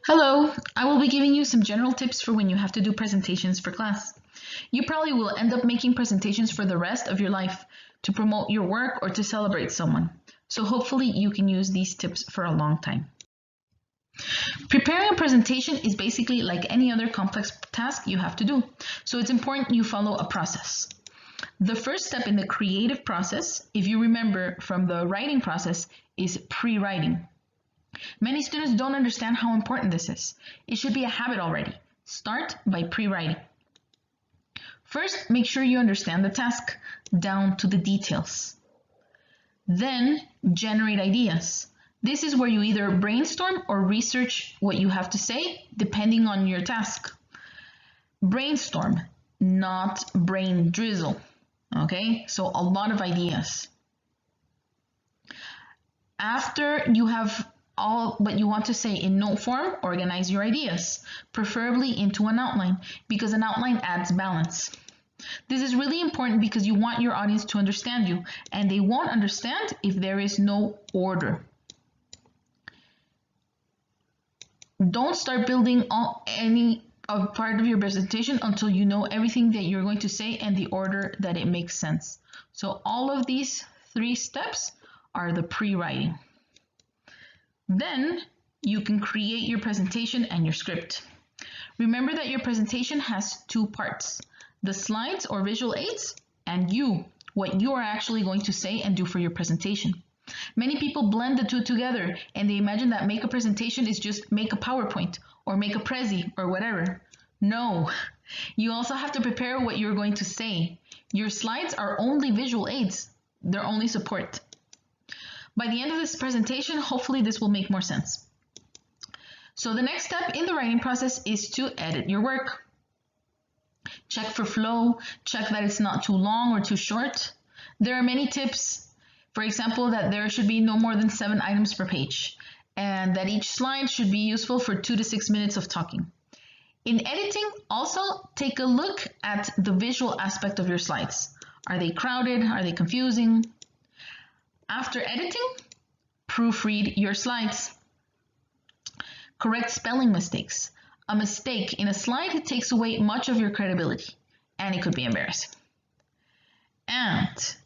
Hello, I will be giving you some general tips for when you have to do presentations for class. You probably will end up making presentations for the rest of your life to promote your work or to celebrate someone. So hopefully you can use these tips for a long time. Preparing a presentation is basically like any other complex task you have to do. So it's important you follow a process. The first step in the creative process, if you remember from the writing process, is pre-writing. Many students don't understand how important this is. It should be a habit already. Start by pre-writing. First, make sure you understand the task down to the details. Then, generate ideas. This is where you either brainstorm or research what you have to say, depending on your task. Brainstorm, not brain drizzle. Okay, so a lot of ideas. After you have all what you want to say in note form, organize your ideas, preferably into an outline, because an outline adds balance. This is really important because you want your audience to understand you, and they won't understand if there is no order. Don't start building any part of your presentation until you know everything that you're going to say and the order that it makes sense. So all of these 3 steps are the pre-writing. Then you can create your presentation and your script. Remember that your presentation has 2 parts, the slides or visual aids and what you are actually going to say and do for your presentation. Many people blend the 2 together and they imagine that make a presentation is just make a PowerPoint or make a Prezi or whatever. No, you also have to prepare what you're going to say. Your slides are only visual aids, they're only support. By the end of this presentation, hopefully this will make more sense. So the next step in the writing process is to edit your work. Check for flow, check that it's not too long or too short. There are many tips, for example, that there should be no more than 7 items per page, and that each slide should be useful for 2 to 6 minutes of talking. In editing, also take a look at the visual aspect of your slides. Are they crowded? Are they confusing? After editing, proofread your slides. Correct spelling mistakes. A mistake in a slide takes away much of your credibility, and it could be embarrassing. And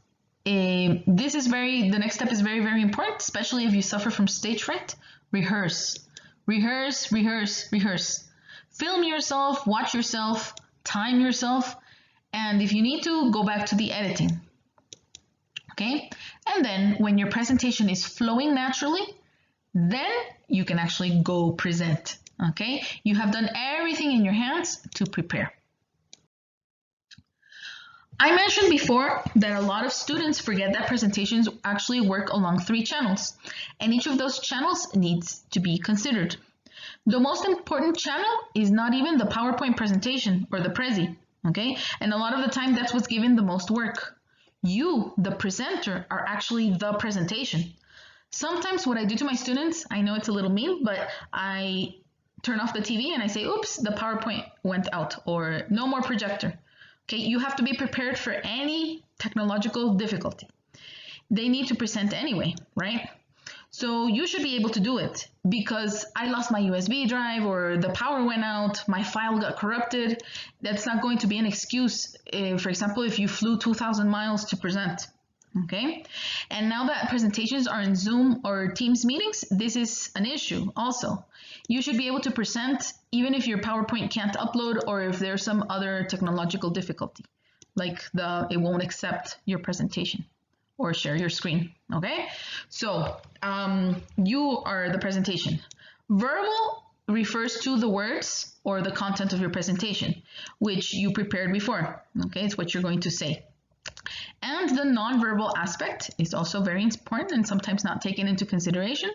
the next step is very, very important, especially if you suffer from stage fright. Rehearse. Rehearse, rehearse, rehearse. Film yourself, watch yourself, time yourself, and if you need to, go back to the editing. Okay? And then when your presentation is flowing naturally, then you can actually go present. Okay? You have done everything in your hands to prepare. I mentioned before that a lot of students forget that presentations actually work along 3 channels, and each of those channels needs to be considered. The most important channel is not even the PowerPoint presentation or the Prezi, okay? And a lot of the time that's what's given the most work. You, the presenter, are actually the presentation. Sometimes what I do to my students, I know it's a little mean, but I turn off the TV and I say, oops, the PowerPoint went out, or no more projector. Okay, you have to be prepared for any technological difficulty. They need to present anyway, right? So you should be able to do it because I lost my USB drive or the power went out, my file got corrupted. That's not going to be an excuse, for example, if you flew 2,000 miles to present. Okay, and now that presentations are in Zoom or Teams meetings, this is an issue also. You should be able to present even if your PowerPoint can't upload or if there's some other technological difficulty, like it won't accept your presentation or share your screen. Okay, so you are the presentation. Verbal refers to the words or the content of your presentation, which you prepared before. Okay, it's what you're going to say. And the nonverbal aspect is also very important and sometimes not taken into consideration.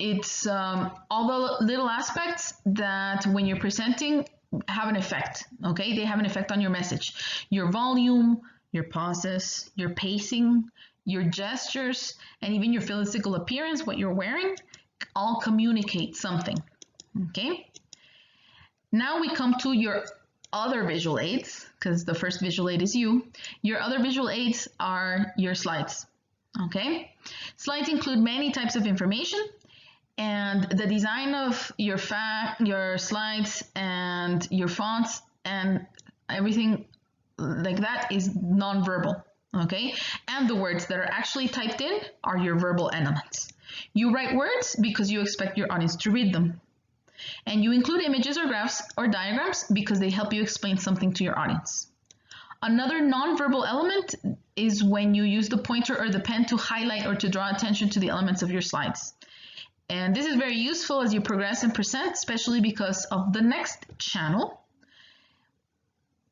It's all the little aspects that when you're presenting have an effect, okay? They have an effect on your message. Your volume, your pauses, your pacing, your gestures, and even your physical appearance, what you're wearing, all communicate something, okay? Now we come to your other visual aids, because the first visual aid is you. Your other visual aids are your slides, okay? Slides include many types of information, And the design of your slides and your fonts and everything like that is nonverbal, okay? And the words that are actually typed in are your verbal elements. You write words because you expect your audience to read them. And you include images or graphs or diagrams because they help you explain something to your audience. Another nonverbal element is when you use the pointer or the pen to highlight or to draw attention to the elements of your slides. And this is very useful as you progress and present, especially because of the next channel,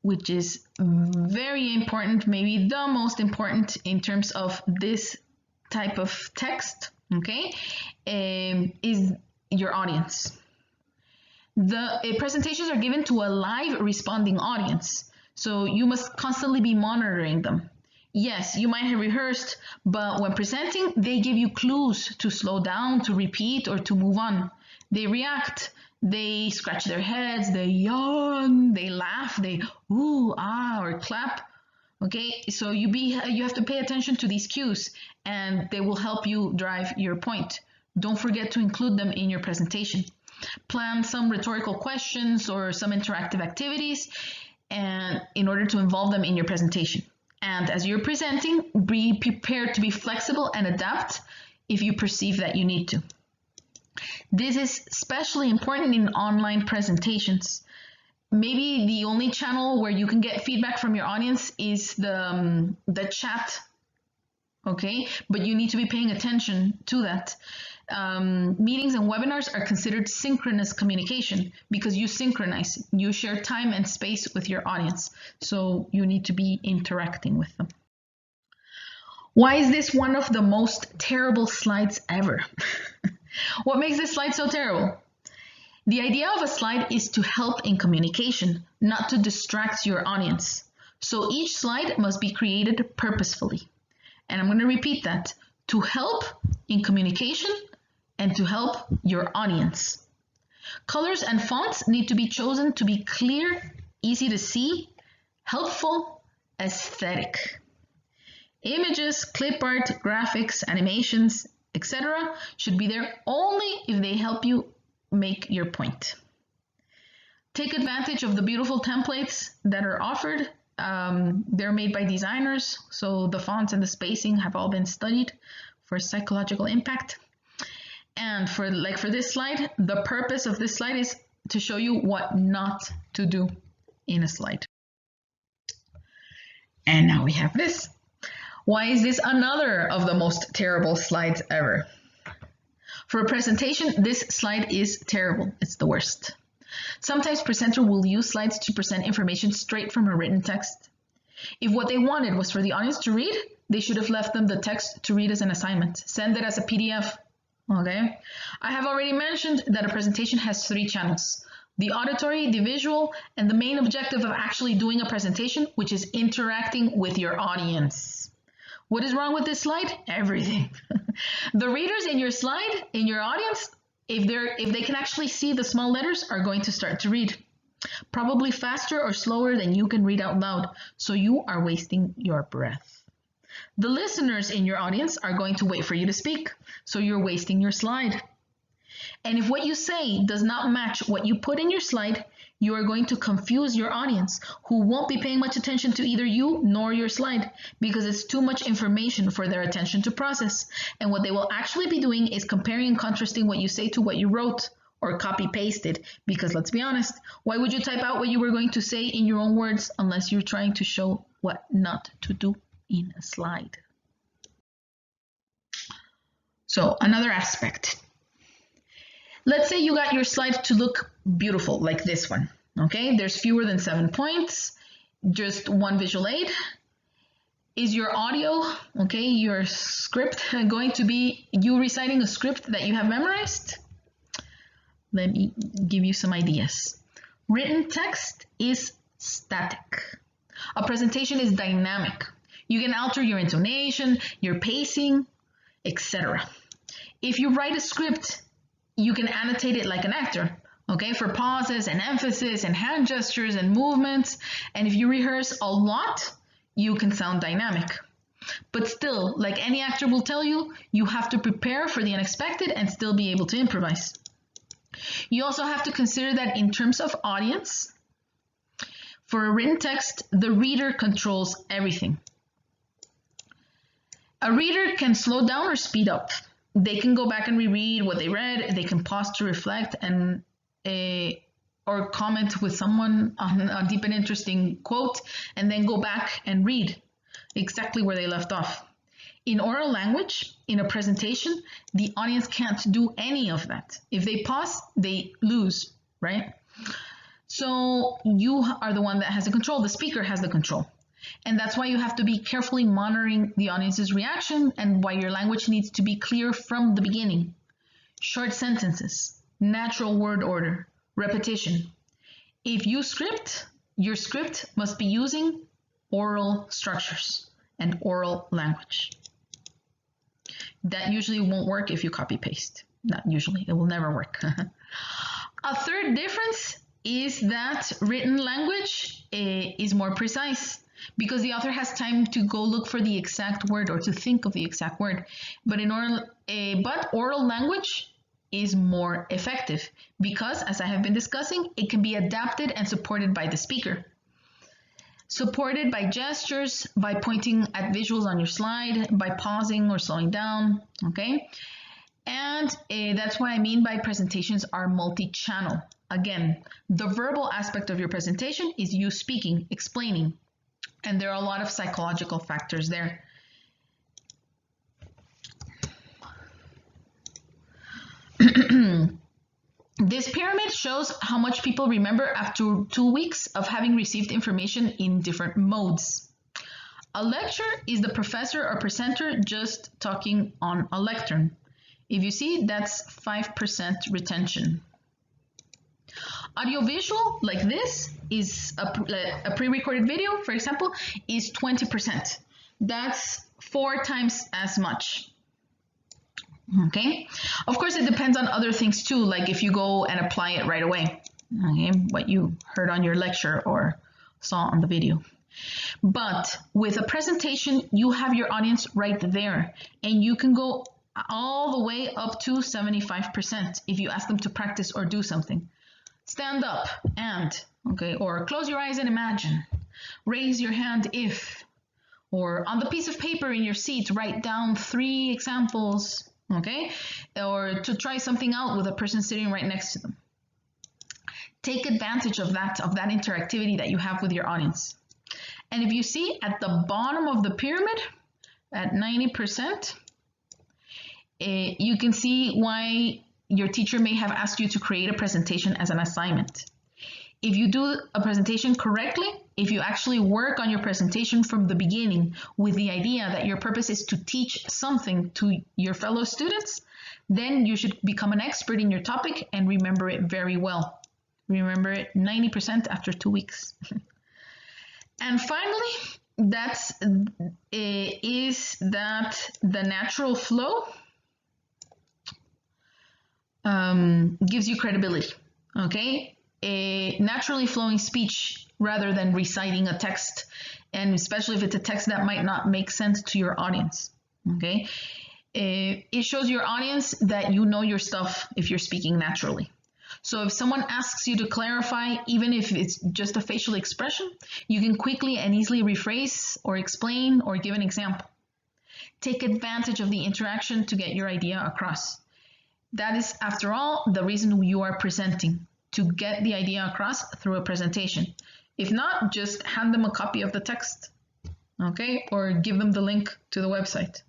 which is very important, maybe the most important in terms of this type of text, okay, is your audience. The presentations are given to a live responding audience, so you must constantly be monitoring them. Yes, you might have rehearsed, but when presenting, they give you clues to slow down, to repeat, or to move on. They react, they scratch their heads, they yawn, they laugh, they ooh, ah, or clap. Okay, so you have to pay attention to these cues, and they will help you drive your point. Don't forget to include them in your presentation. Plan some rhetorical questions or some interactive activities, and in order to involve them in your presentation. And as you're presenting, be prepared to be flexible and adapt if you perceive that you need to. This is especially important in online presentations. Maybe the only channel where you can get feedback from your audience is the chat, okay? But you need to be paying attention to that. Meetings and webinars are considered synchronous communication because you synchronize, you share time and space with your audience. So you need to be interacting with them. Why is this one of the most terrible slides ever? What makes this slide so terrible? The idea of a slide is to help in communication, not to distract your audience. So each slide must be created purposefully. And I'm going to repeat that. To help in communication and to help your audience. Colors and fonts need to be chosen to be clear, easy to see, helpful, aesthetic. Images, clip art, graphics, animations, etc. should be there only if they help you make your point. Take advantage of the beautiful templates that are offered. They're made by designers, so the fonts and the spacing have all been studied for psychological impact. And for this slide, the purpose of this slide is to show you what not to do in a slide. And now we have this. Why is this another of the most terrible slides ever? For a presentation, this slide is terrible. It's the worst. Sometimes presenter will use slides to present information straight from a written text. If what they wanted was for the audience to read, they should have left them the text to read as an assignment. Send it as a PDF. Okay, I have already mentioned that a presentation has 3 channels: the auditory, the visual, and the main objective of actually doing a presentation, which is interacting with your audience. What is wrong with this slide? Everything. The readers in your slide, in your audience, if they can actually see the small letters, are going to start to read. Probably faster or slower than you can read out loud, so you are wasting your breath. The listeners in your audience are going to wait for you to speak, so you're wasting your slide. And if what you say does not match what you put in your slide, you are going to confuse your audience, who won't be paying much attention to either you nor your slide, because it's too much information for their attention to process. And what they will actually be doing is comparing and contrasting what you say to what you wrote or copy-pasted, because let's be honest, why would you type out what you were going to say in your own words unless you're trying to show what not to do in a slide? So another aspect. Let's say you got your slide to look beautiful, like this one, okay? There's fewer than 7 points, just one visual aid. Is your audio, okay, your script going to be you reciting a script that you have memorized? Let me give you some ideas. Written text is static. A presentation is dynamic. You can alter your intonation, your pacing, etc. If you write a script, you can annotate it like an actor, okay, for pauses and emphasis and hand gestures and movements. And if you rehearse a lot, you can sound dynamic. But still, like any actor will tell you, you have to prepare for the unexpected and still be able to improvise. You also have to consider that in terms of audience, for a written text, the reader controls everything. A reader can slow down or speed up. They can go back and reread what they read. They can pause to reflect and or comment with someone on a deep and interesting quote, and then go back and read exactly where they left off. In oral language, in a presentation, the audience can't do any of that. If they pause, they lose, right? So you are the one that has the control. The speaker has the control. And that's why you have to be carefully monitoring the audience's reaction and why your language needs to be clear from the beginning. Short sentences, natural word order, repetition. If you script, your script must be using oral structures and oral language. That usually won't work if you copy paste. Not usually, it will never work. A third difference is that written language is more precise because the author has time to go look for the exact word or to think of the exact word. But oral language is more effective because, as I have been discussing, it can be adapted and supported by the speaker. Supported by gestures, by pointing at visuals on your slide, by pausing or slowing down, okay? And that's what I mean by presentations are multi-channel. Again, the verbal aspect of your presentation is you speaking, explaining, and there are a lot of psychological factors there. This pyramid shows how much people remember after 2 weeks of having received information in different modes. A lecture is the professor or presenter just talking on a lectern. If you see, that's 5% retention. Audiovisual, like this, is a pre-recorded video, for example, is 20%. That's 4 times as much. Okay, of course it depends on other things too, like if you go and apply it right away, okay, what you heard on your lecture or saw on the video. But with a presentation, you have your audience right there, and you can go all the way up to 75% if you ask them to practice or do something. Stand up and, okay, or close your eyes and imagine. Raise your hand if, or on the piece of paper in your seat, write down 3 examples. Okay, or to try something out with a person sitting right next to them. Take advantage of that interactivity that you have with your audience. And if you see at the bottom of the pyramid, at 90%, you can see why your teacher may have asked you to create a presentation as an assignment. If you do a presentation correctly, if you actually work on your presentation from the beginning with the idea that your purpose is to teach something to your fellow students, then you should become an expert in your topic and remember it very well. Remember it 90% after 2 weeks. And finally, is that the natural flow gives you credibility, okay? A naturally flowing speech rather than reciting a text, and especially if it's a text that might not make sense to your audience, okay? It shows your audience that you know your stuff if you're speaking naturally. So if someone asks you to clarify, even if it's just a facial expression, you can quickly and easily rephrase or explain or give an example. Take advantage of the interaction to get your idea across. That is, after all, the reason you are presenting, to get the idea across through a presentation. If not, just hand them a copy of the text, okay? Or give them the link to the website.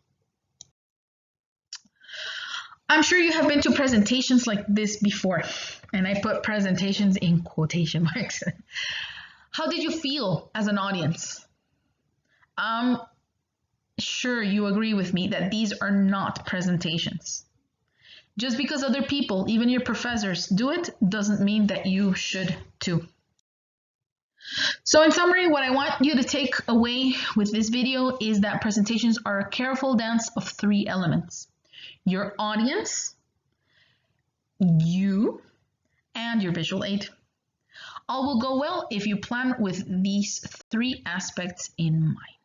I'm sure you have been to presentations like this before, and I put presentations in quotation marks. How did you feel as an audience? I'm sure you agree with me that these are not presentations. Just because other people, even your professors, do it doesn't mean that you should too. So in summary, what I want you to take away with this video is that presentations are a careful dance of 3 elements. Your audience, you, and your visual aid. All will go well if you plan with these 3 aspects in mind.